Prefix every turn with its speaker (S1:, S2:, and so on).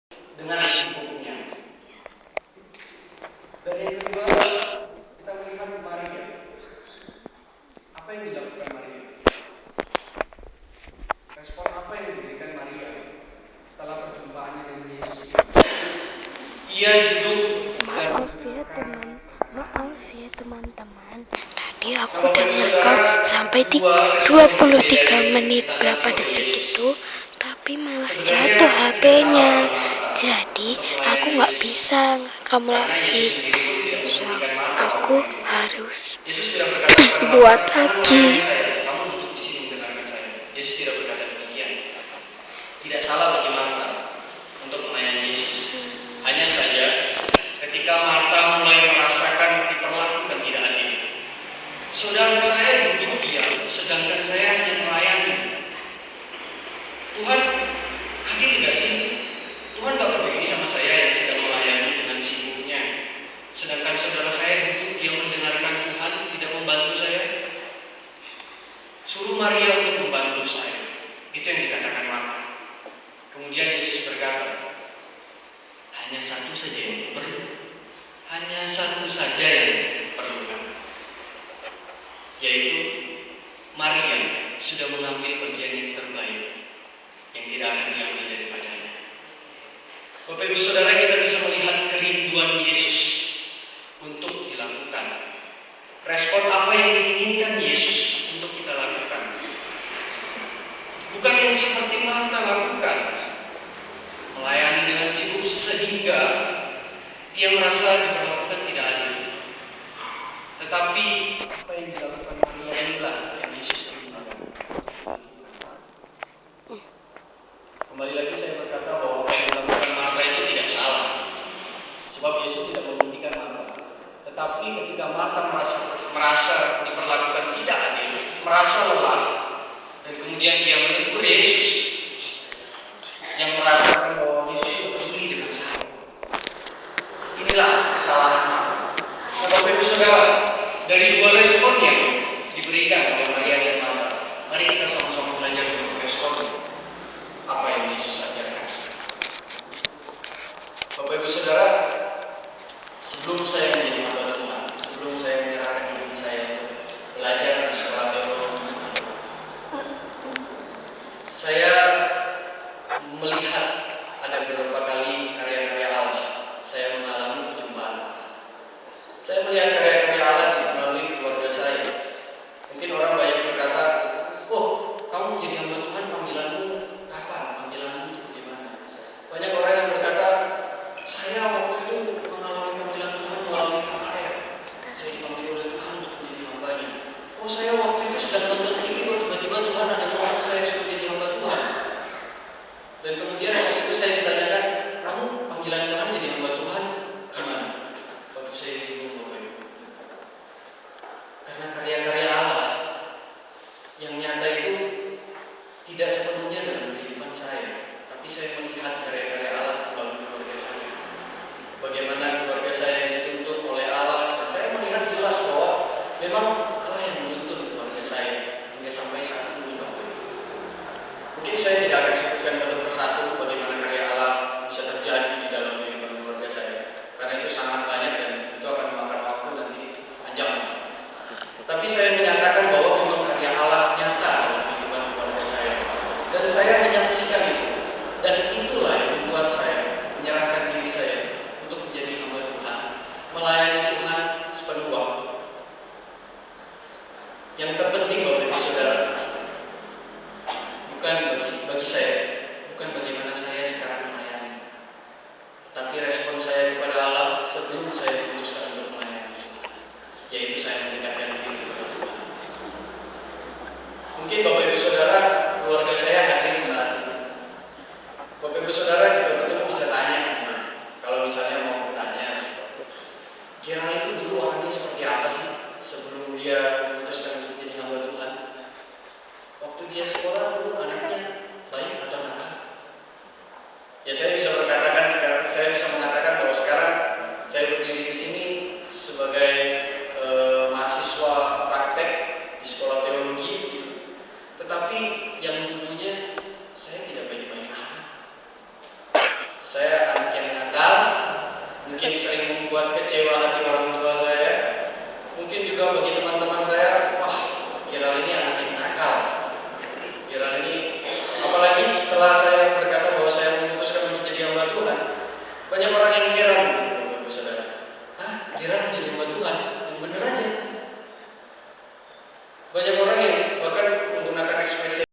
S1: dengan sibuknya. Dan yang kedua, kita melihat Maria. Apa yang dilakukan Maria? Respon apa yang diberikan Maria setelah perjumpaannya dengan Yesus? Ia duduk dan
S2: Maaf ya teman-teman. Tadi aku udah ngerekam sampai 23 menit berapa detik itu, tapi malah jatuh HP-nya. Jadi aku nggak bisa ngerekam lagi. So, aku harus buat lagi.
S1: kamu duduk di sini mendengarkan saya. Yesus tidak berkata demikian. Tidak salah bagi Marta untuk melayani Yesus. Hanya saja ketika Marta mulai merasakan diperlakukan tidak adil. Saudara saya duduk diam, sedangkan saya hanya melayani. Tuhan adil tidak sih? Tuhan gak peduli sama saya yang sedang melayani dengan sibuknya. Sedangkan saudara saya duduk diam mendengarkan Tuhan tidak membantu saya. Suruh Maria untuk membantu saya. Itu yang dikatakan Marta. Kemudian Yesus berkata, hanya satu saja yang perlu. Hanya satu saja yang diperlukan. Yaitu Maria sudah mengambil bagian yang terbaik yang tidak akan diambil daripadanya. Bapak Ibu Saudara, kita bisa melihat kerinduan Yesus untuk dilakukan. Respon apa yang diinginkan Yesus untuk kita lakukan? Bukan yang seperti Marta lakukan, melayani dengan sibuk sehingga dia merasa diperlakukan tidak adil. Tetapi apa yang dilakukan Maria inilah yang Yesus inginkan. Kembali lagi saya berkata bahwa apa yang dilakukan Marta itu tidak salah, sebab Yesus tidak menghentikan Marta. Tetapi ketika Marta merasa diperlakukan tidak adil, merasa lelah, dan kemudian dia menegur Yesus yang merasakan bahwa Yesus tidak peduli dengan saya. Inilah kesalahan Marta. Nah, Bapak Ibu Saudara, dari dua respon yang diberikan oleh Maria dan Marta, mari kita sama-sama belajar untuk respon apa yang Yesus ajarkan. Bapak Ibu Saudara, sebelum saya menjadi hamba Tuhan, sebelum saya menyerahkan diri saya untuk belajar di sekolah teologi, saya melihat ada beberapa kali karya-karya Allah. Saya mengalami perjumpaan. Saya melihat karya-karya Allah melalui keluarga saya. Mungkin orang banyak berkata, oh, kamu jadi hamba Tuhan, panggilanmu kapan? Panggilanmu itu bagaimana? Banyak orang yang berkata, saya waktu itu mengalami panggilan Tuhan melalui KKR. Saya dipanggil oleh Tuhan untuk menjadi hambanya. Oh, saya waktu itu sedang nonton TV, kok tiba-tiba Tuhan ada ngomong saya suruh jadi hamba Tuhan. Dan kemudian waktu itu saya ditanyakan, kamu panggilan kamu jadi hamba Tuhan gimana? Waktu saya bingung, Bapak Ibu. Karena karya-karya Allah yang nyata itu tidak sepenuhnya dalam kehidupan saya, tapi saya melihat karya-karya Allah melalui keluarga saya. Bagaimana keluarga saya dituntun oleh Allah, dan saya melihat jelas bahwa memang Allah yang menuntun keluarga saya hingga sampai saat ini. Mungkin saya tidak akan sebutkan satu persatu bagaimana karya Allah bisa terjadi di dalam kehidupan keluarga saya, karena itu sangat banyak dan itu akan memakan waktu nanti panjang. Tapi saya menyatakan bahwa memang karya Allah nyata dalam kehidupan keluarga saya, dan saya menyaksikan itu, dan itulah yang membuat saya menyerahkan diri saya untuk menjadi hamba Tuhan, melayani Tuhan sepenuh waktu. Yang terpenting Bapak Ibu Saudara, bukan bagi saya, bukan bagaimana saya sekarang melayani, tapi respon saya kepada Allah sebelum saya memutuskan untuk melayani, yaitu saya mendekatkan diri kepada Tuhan. Mungkin Bapak Ibu Saudara, keluarga saya hadir saat ini. Bapak Ibu Saudara jika ketemu bisa tanya, kalau misalnya mau bertanya, Gerald itu dulu orangnya seperti apa sih sebelum dia memutuskan untuk jadi hamba Tuhan? Waktu dia sekolah dulu anaknya baik atau nakal? Ya saya bisa berkatakan sekarang, saya bisa mengatakan bahwa sekarang saya berdiri di sini sebagai mahasiswa praktek di sekolah teologi, tetapi yang dulunya saya tidak baik-baik amat. saya anak yang nakal, mungkin sering membuat kecewa hati orang tua saya. Mungkin juga bagi teman-teman saya, wah, Viral ini anak yang nakal. Viral ini, apalagi setelah saya berkata bahwa saya memutuskan untuk jadi hamba Tuhan, banyak orang yang heran, Bapak Saudara. Hah, heran jadi hamba Tuhan? Yang benar aja. Banyak orang yang bahkan menggunakan ekspresi